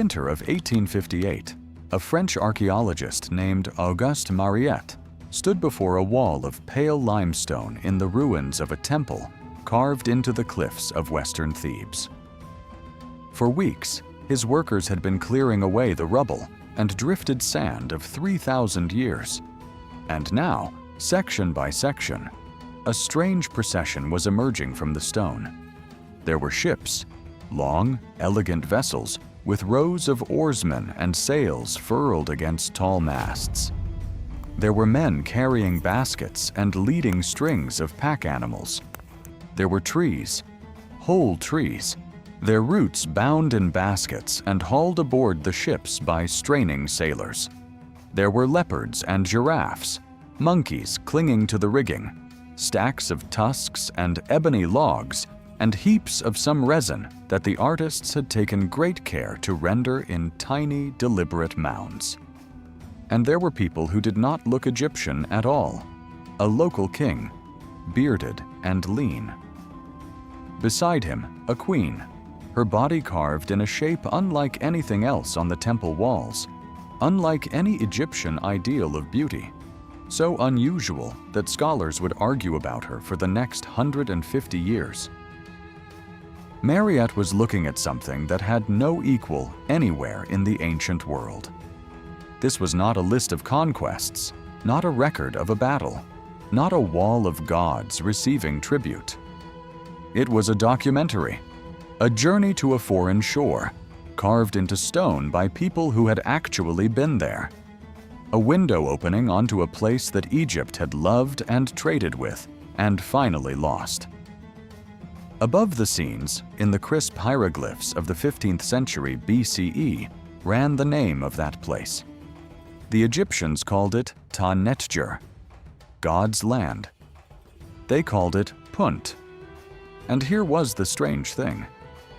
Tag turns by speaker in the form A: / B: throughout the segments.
A: winter of 1858, a French archaeologist named Auguste Mariette stood before a wall of pale limestone in the ruins of a temple carved into the cliffs of western Thebes. For weeks, his workers had been clearing away the rubble and drifted sand of 3,000 years. And now, section by section, a strange procession was emerging from the stone. There were ships, long, elegant vessels with rows of oarsmen and sails furled against tall masts. There were men carrying baskets and leading strings of pack animals. There were trees, whole trees, their roots bound in baskets and hauled aboard the ships by straining sailors. There were leopards and giraffes, monkeys clinging to the rigging, stacks of tusks and ebony logs, and heaps of some resin that the artists had taken great care to render in tiny, deliberate mounds. And there were people who did not look Egyptian at all. A local king, bearded and lean. Beside him, a queen, her body carved in a shape unlike anything else on the temple walls, unlike any Egyptian ideal of beauty, so unusual that scholars would argue about her for the next 150 years. Mariette was looking at something that had no equal anywhere in the ancient world. This was not a list of conquests, not a record of a battle, not a wall of gods receiving tribute. It was a documentary, a journey to a foreign shore, carved into stone by people who had actually been there. A window opening onto a place that Egypt had loved and traded with, and finally lost. Above the scenes, in the crisp hieroglyphs of the 15th century BCE, ran the name of that place. The Egyptians called it Ta-Netjer, God's land. They called it Punt. And here was the strange thing.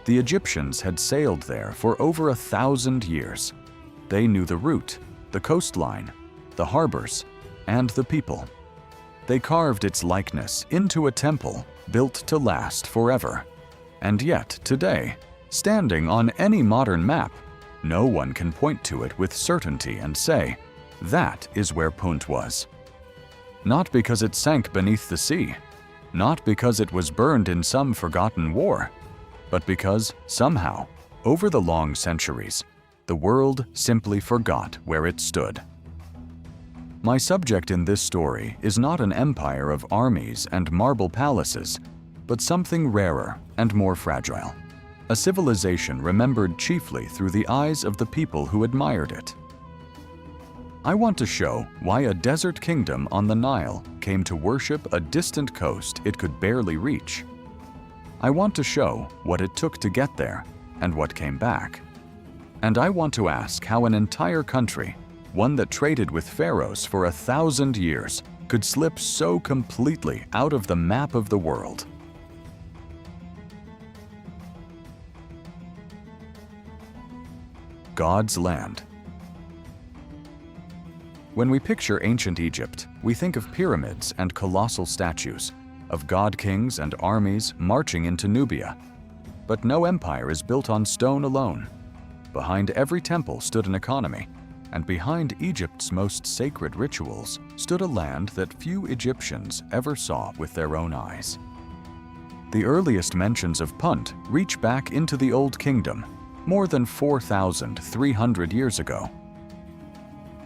A: The Egyptians had sailed there for over 1,000 years. They knew the route, the coastline, the harbors, and the people. They carved its likeness into a temple built to last forever. And yet, today, standing on any modern map, no one can point to it with certainty and say, that is where Punt was. Not because it sank beneath the sea, not because it was burned in some forgotten war, but because, somehow, over the long centuries, the world simply forgot where it stood. My subject in this story is not an empire of armies and marble palaces, but something rarer and more fragile. A civilization remembered chiefly through the eyes of the people who admired it. I want to show why a desert kingdom on the Nile came to worship a distant coast it could barely reach. I want to show what it took to get there and what came back. And I want to ask how an entire country, one that traded with pharaohs for 1,000 years, could slip so completely out of the map of the world. God's land. When we picture ancient Egypt, we think of pyramids and colossal statues, of god-kings and armies marching into Nubia. But no empire is built on stone alone. Behind every temple stood an economy, and behind Egypt's most sacred rituals stood a land that few Egyptians ever saw with their own eyes. The earliest mentions of Punt reach back into the Old Kingdom, more than 4,300 years ago.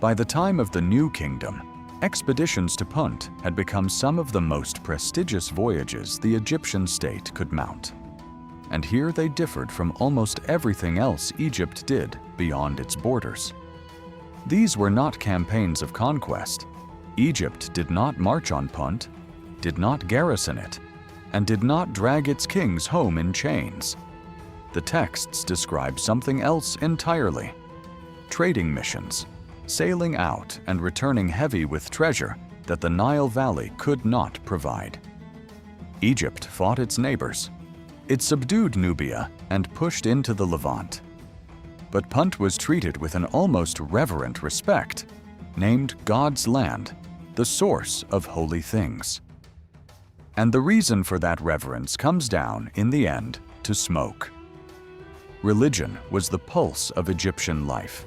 A: By the time of the New Kingdom, expeditions to Punt had become some of the most prestigious voyages the Egyptian state could mount. And here they differed from almost everything else Egypt did beyond its borders. These were not campaigns of conquest. Egypt did not march on Punt, did not garrison it, and did not drag its kings home in chains. The texts describe something else entirely: trading missions, sailing out and returning heavy with treasure that the Nile Valley could not provide. Egypt fought its neighbors. It subdued Nubia and pushed into the Levant. But Punt was treated with an almost reverent respect, named God's land, the source of holy things. And the reason for that reverence comes down, in the end, to smoke. Religion was the pulse of Egyptian life.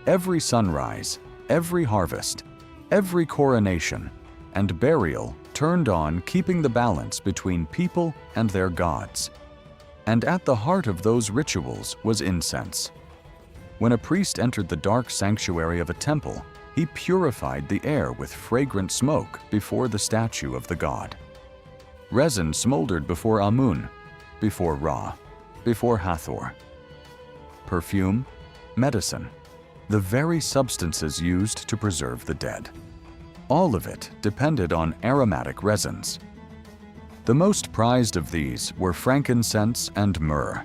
A: Every sunrise, every harvest, every coronation, and burial turned on keeping the balance between people and their gods. And at the heart of those rituals was incense. When a priest entered the dark sanctuary of a temple, he purified the air with fragrant smoke before the statue of the god. Resin smoldered before Amun, before Ra, before Hathor. Perfume, medicine, the very substances used to preserve the dead. All of it depended on aromatic resins. The most prized of these were frankincense and myrrh,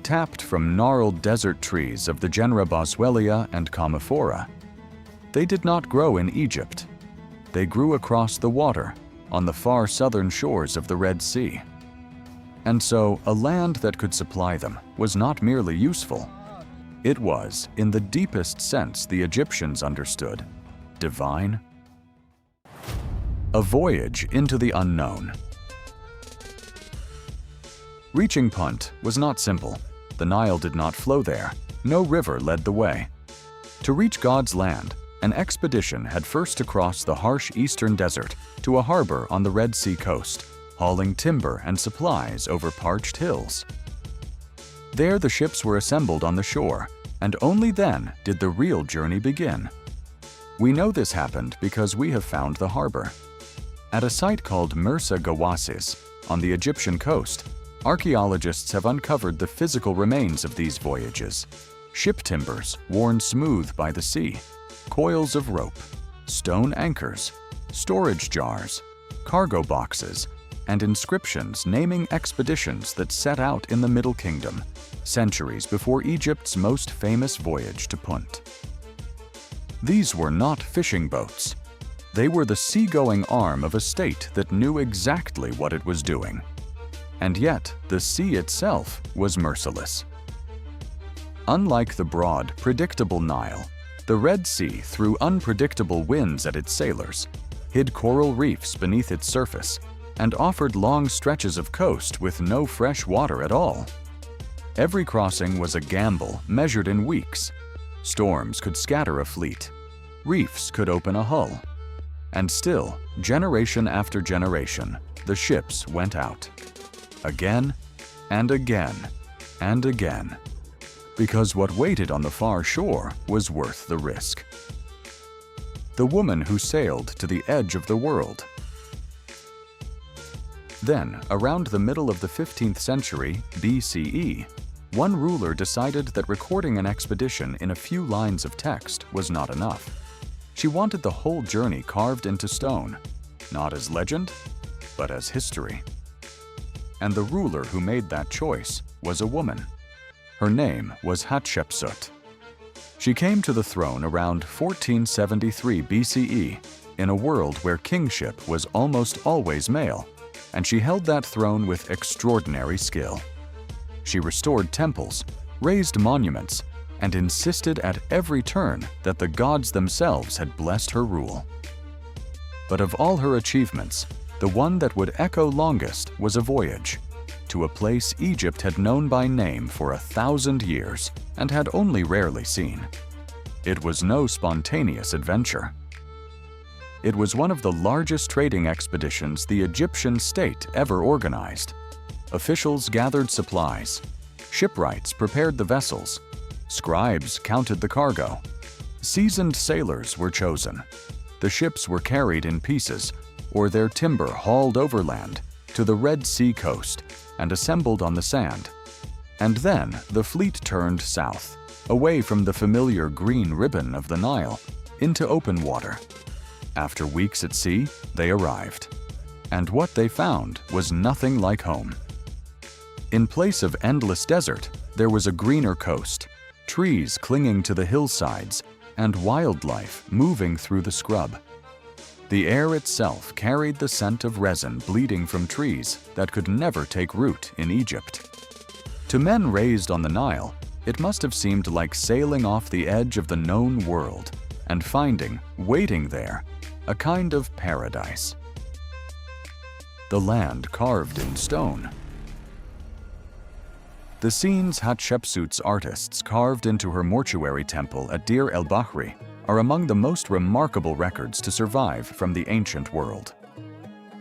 A: tapped from gnarled desert trees of the genera Boswellia and Commiphora. They did not grow in Egypt. They grew across the water, on the far southern shores of the Red Sea. And so, a land that could supply them was not merely useful. It was, in the deepest sense the Egyptians understood, divine. A voyage into the unknown. Reaching Punt was not simple. The Nile did not flow there. No river led the way. To reach God's land, an expedition had first to cross the harsh eastern desert to a harbor on the Red Sea coast, hauling timber and supplies over parched hills. There the ships were assembled on the shore, and only then did the real journey begin. We know this happened because we have found the harbor. At a site called Mersa Gawasis, on the Egyptian coast, archaeologists have uncovered the physical remains of these voyages: ship timbers worn smooth by the sea, coils of rope, stone anchors, storage jars, cargo boxes, and inscriptions naming expeditions that set out in the Middle Kingdom, centuries before Egypt's most famous voyage to Punt. These were not fishing boats. They were the seagoing arm of a state that knew exactly what it was doing. And yet, the sea itself was merciless. Unlike the broad, predictable Nile, the Red Sea threw unpredictable winds at its sailors, hid coral reefs beneath its surface, and offered long stretches of coast with no fresh water at all. Every crossing was a gamble measured in weeks. Storms could scatter a fleet. Reefs could open a hull. And still, generation after generation, the ships went out. Again, and again, and again. Because what waited on the far shore was worth the risk. The woman who sailed to the edge of the world. Then, around the middle of the 15th century BCE, one ruler decided that recording an expedition in a few lines of text was not enough. She wanted the whole journey carved into stone, not as legend, but as history. And the ruler who made that choice was a woman. Her name was Hatshepsut. She came to the throne around 1473 BCE in a world where kingship was almost always male, and she held that throne with extraordinary skill. She restored temples, raised monuments, and insisted at every turn that the gods themselves had blessed her rule. But of all her achievements, the one that would echo longest was a voyage to a place Egypt had known by name for 1,000 years and had only rarely seen. It was no spontaneous adventure. It was one of the largest trading expeditions the Egyptian state ever organized. Officials gathered supplies. Shipwrights prepared the vessels. Scribes counted the cargo. Seasoned sailors were chosen. The ships were carried in pieces, or their timber hauled overland to the Red Sea coast and assembled on the sand. And then the fleet turned south, away from the familiar green ribbon of the Nile, into open water. After weeks at sea, they arrived. And what they found was nothing like home. In place of endless desert, there was a greener coast, trees clinging to the hillsides, and wildlife moving through the scrub. The air itself carried the scent of resin bleeding from trees that could never take root in Egypt. To men raised on the Nile, it must have seemed like sailing off the edge of the known world and finding, waiting there, a kind of paradise. The land carved in stone. The scenes Hatshepsut's artists carved into her mortuary temple at Deir el-Bahri are among the most remarkable records to survive from the ancient world.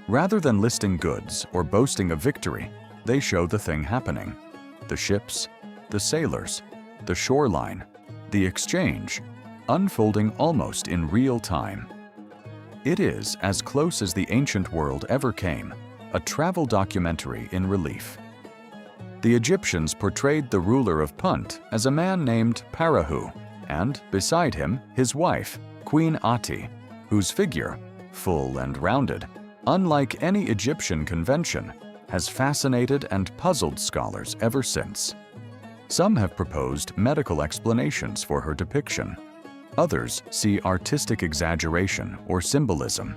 A: Rather than listing goods or boasting of victory, they show the thing happening: the ships, the sailors, the shoreline, the exchange, unfolding almost in real time. It is, as close as the ancient world ever came, a travel documentary in relief. The Egyptians portrayed the ruler of Punt as a man named Parahu, and, beside him, his wife, Queen Ati, whose figure, full and rounded, unlike any Egyptian convention, has fascinated and puzzled scholars ever since. Some have proposed medical explanations for her depiction. Others see artistic exaggeration or symbolism.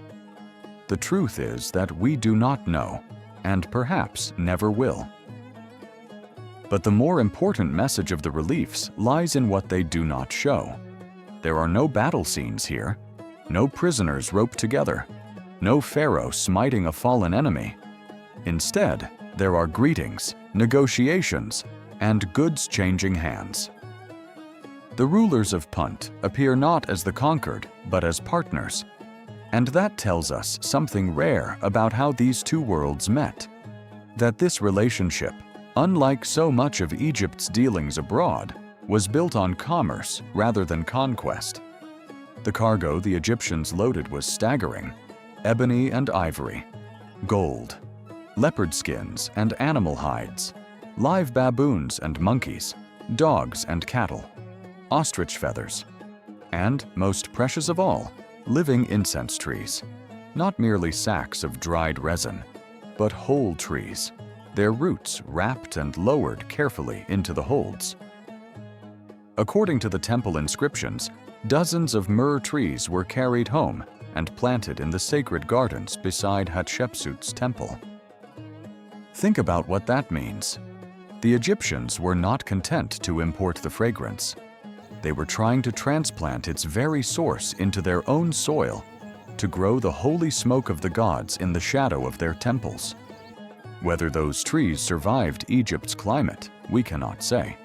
A: The truth is that we do not know, and perhaps never will. But the more important message of the reliefs lies in what they do not show. There are no battle scenes here, no prisoners roped together, no pharaoh smiting a fallen enemy. Instead, there are greetings, negotiations, and goods changing hands. The rulers of Punt appear not as the conquered, but as partners. And that tells us something rare about how these two worlds met. That this relationship, unlike so much of Egypt's dealings abroad, was built on commerce rather than conquest. The cargo the Egyptians loaded was staggering: ebony and ivory, gold, leopard skins and animal hides, live baboons and monkeys, dogs and cattle, ostrich feathers, and, most precious of all, living incense trees. Not merely sacks of dried resin, but whole trees, their roots wrapped and lowered carefully into the holds. According to the temple inscriptions, dozens of myrrh trees were carried home and planted in the sacred gardens beside Hatshepsut's temple. Think about what that means. The Egyptians were not content to import the fragrance. They were trying to transplant its very source into their own soil, to grow the holy smoke of the gods in the shadow of their temples. Whether those trees survived Egypt's climate, we cannot say.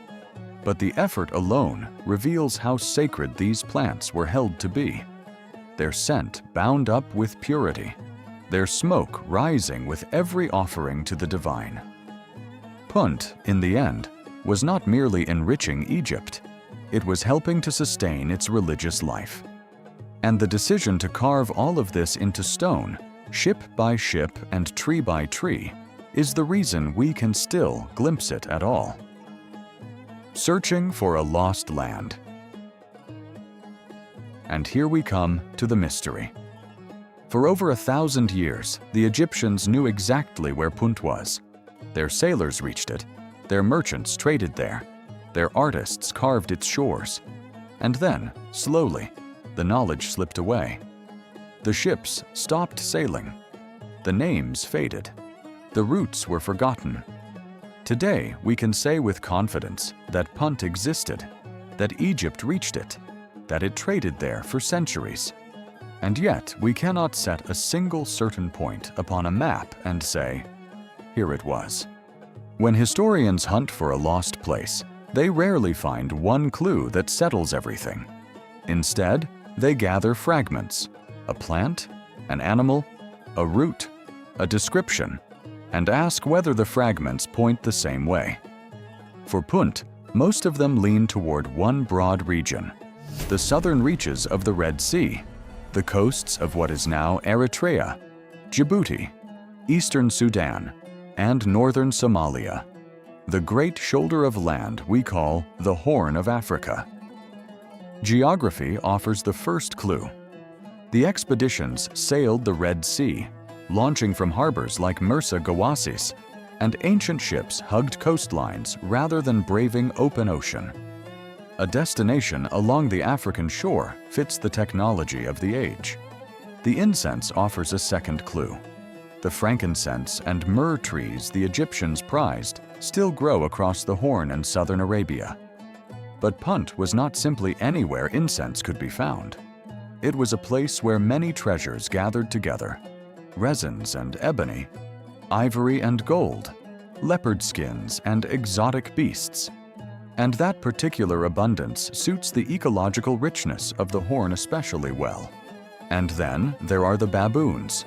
A: But the effort alone reveals how sacred these plants were held to be. Their scent bound up with purity, their smoke rising with every offering to the divine. Punt, in the end, was not merely enriching Egypt, it was helping to sustain its religious life. And the decision to carve all of this into stone, ship by ship and tree by tree, is the reason we can still glimpse it at all. Searching for a lost land. And here we come to the mystery. For over 1,000 years, the Egyptians knew exactly where Punt was. Their sailors reached it, their merchants traded there, their artists carved its shores. And then, slowly, the knowledge slipped away. The ships stopped sailing. The names faded. The routes were forgotten. Today, we can say with confidence that Punt existed, that Egypt reached it, that it traded there for centuries. And yet, we cannot set a single certain point upon a map and say, here it was. When historians hunt for a lost place, they rarely find one clue that settles everything. Instead, they gather fragments: a plant, an animal, a route, a description, and ask whether the fragments point the same way. For Punt, most of them lean toward one broad region: the southern reaches of the Red Sea, the coasts of what is now Eritrea, Djibouti, eastern Sudan, and northern Somalia, the great shoulder of land we call the Horn of Africa. Geography offers the first clue. The expeditions sailed the Red Sea, launching from harbors like Mersa Gawasis, and ancient ships hugged coastlines rather than braving open ocean. A destination along the African shore fits the technology of the age. The incense offers a second clue. The frankincense and myrrh trees the Egyptians prized still grow across the Horn and southern Arabia. But Punt was not simply anywhere incense could be found. It was a place where many treasures gathered together: resins and ebony, ivory and gold, leopard skins, and exotic beasts. And that particular abundance suits the ecological richness of the Horn especially well. And then there are the baboons.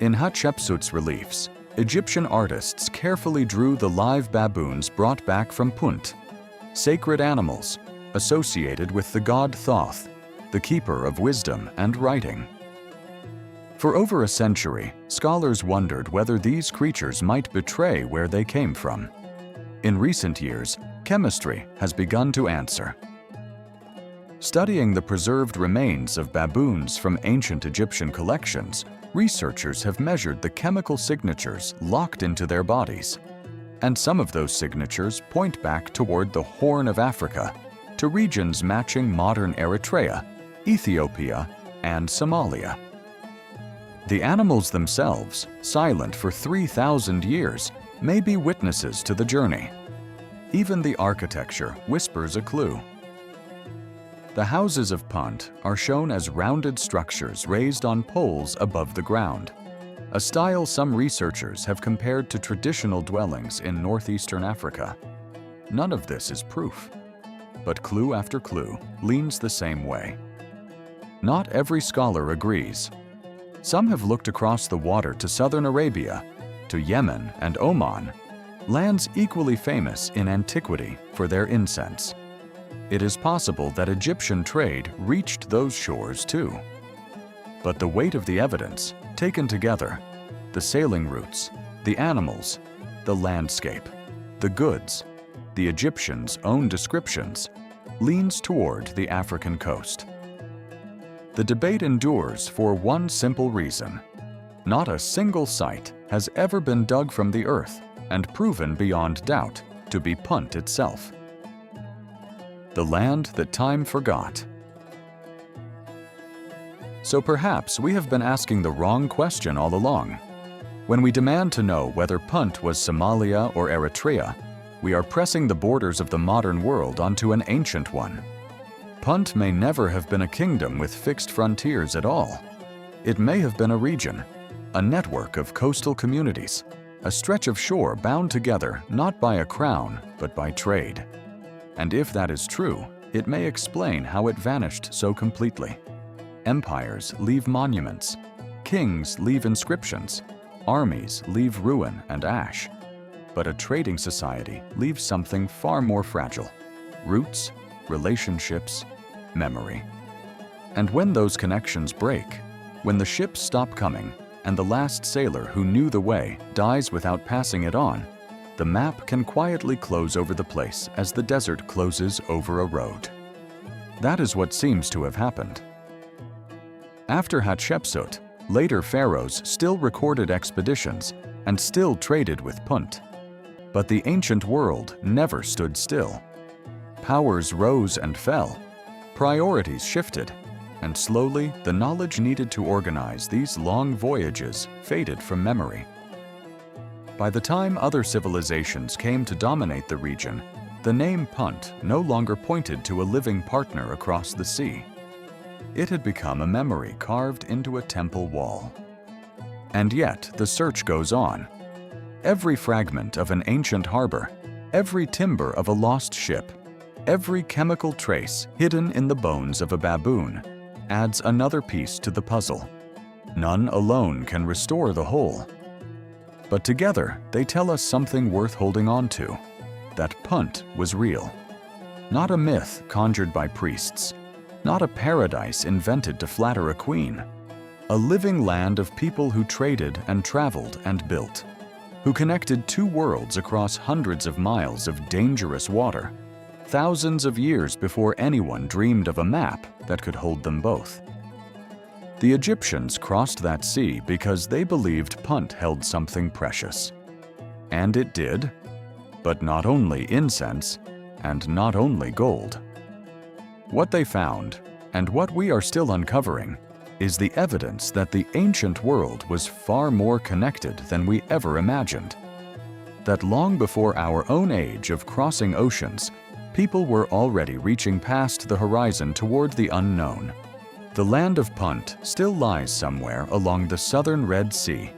A: In Hatshepsut's reliefs, Egyptian artists carefully drew the live baboons brought back from Punt, sacred animals associated with the god Thoth, the keeper of wisdom and writing. For over a century, scholars wondered whether these creatures might betray where they came from. In recent years, chemistry has begun to answer. Studying the preserved remains of baboons from ancient Egyptian collections, researchers have measured the chemical signatures locked into their bodies. And some of those signatures point back toward the Horn of Africa, to regions matching modern Eritrea, Ethiopia, and Somalia. The animals themselves, silent for 3,000 years, may be witnesses to the journey. Even the architecture whispers a clue. The houses of Punt are shown as rounded structures raised on poles above the ground, a style some researchers have compared to traditional dwellings in northeastern Africa. None of this is proof, but clue after clue leans the same way. Not every scholar agrees. Some have looked across the water to southern Arabia, to Yemen and Oman, lands equally famous in antiquity for their incense. It is possible that Egyptian trade reached those shores too. But the weight of the evidence, taken together, the sailing routes, the animals, the landscape, the goods, the Egyptians' own descriptions, leans toward the African coast. The debate endures for one simple reason. Not a single site has ever been dug from the earth and proven beyond doubt to be Punt itself. The land that time forgot. So perhaps we have been asking the wrong question all along. When we demand to know whether Punt was Somalia or Eritrea, we are pressing the borders of the modern world onto an ancient one. Punt may never have been a kingdom with fixed frontiers at all. It may have been a region, a network of coastal communities, a stretch of shore bound together not by a crown but by trade. And if that is true, it may explain how it vanished so completely. Empires leave monuments, kings leave inscriptions, armies leave ruin and ash. But a trading society leaves something far more fragile: roots, relationships, memory. And when those connections break, when the ships stop coming and the last sailor who knew the way dies without passing it on, the map can quietly close over the place as the desert closes over a road. That is what seems to have happened. After Hatshepsut, later pharaohs still recorded expeditions and still traded with Punt. But the ancient world never stood still. Powers rose and fell, priorities shifted, and slowly the knowledge needed to organize these long voyages faded from memory. By the time other civilizations came to dominate the region, the name Punt no longer pointed to a living partner across the sea. It had become a memory carved into a temple wall. And yet the search goes on. Every fragment of an ancient harbor, every timber of a lost ship, every chemical trace hidden in the bones of a baboon adds another piece to the puzzle. None alone can restore the whole. But together they tell us something worth holding on to, that Punt was real. Not a myth conjured by priests, not a paradise invented to flatter a queen. A living land of people who traded and traveled and built, who connected two worlds across hundreds of miles of dangerous water, thousands of years before anyone dreamed of a map that could hold them both. The Egyptians crossed that sea because they believed Punt held something precious. And it did, but not only incense and not only gold. What they found, and what we are still uncovering, is the evidence that the ancient world was far more connected than we ever imagined. That long before our own age of crossing oceans, people were already reaching past the horizon toward the unknown. The land of Punt still lies somewhere along the southern Red Sea,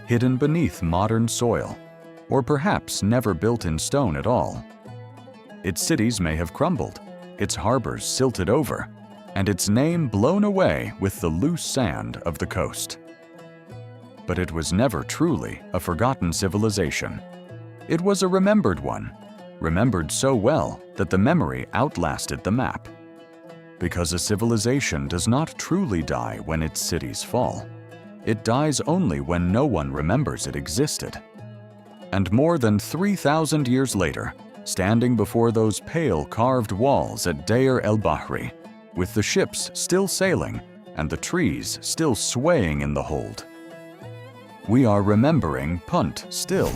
A: hidden beneath modern soil, or perhaps never built in stone at all. Its cities may have crumbled, its harbors silted over, and its name blown away with the loose sand of the coast. But it was never truly a forgotten civilization. It was a remembered one, remembered so well that the memory outlasted the map. Because a civilization does not truly die when its cities fall. It dies only when no one remembers it existed. And more than 3,000 years later, standing before those pale carved walls at Deir el-Bahri, with the ships still sailing and the trees still swaying in the hold, we are remembering Punt still.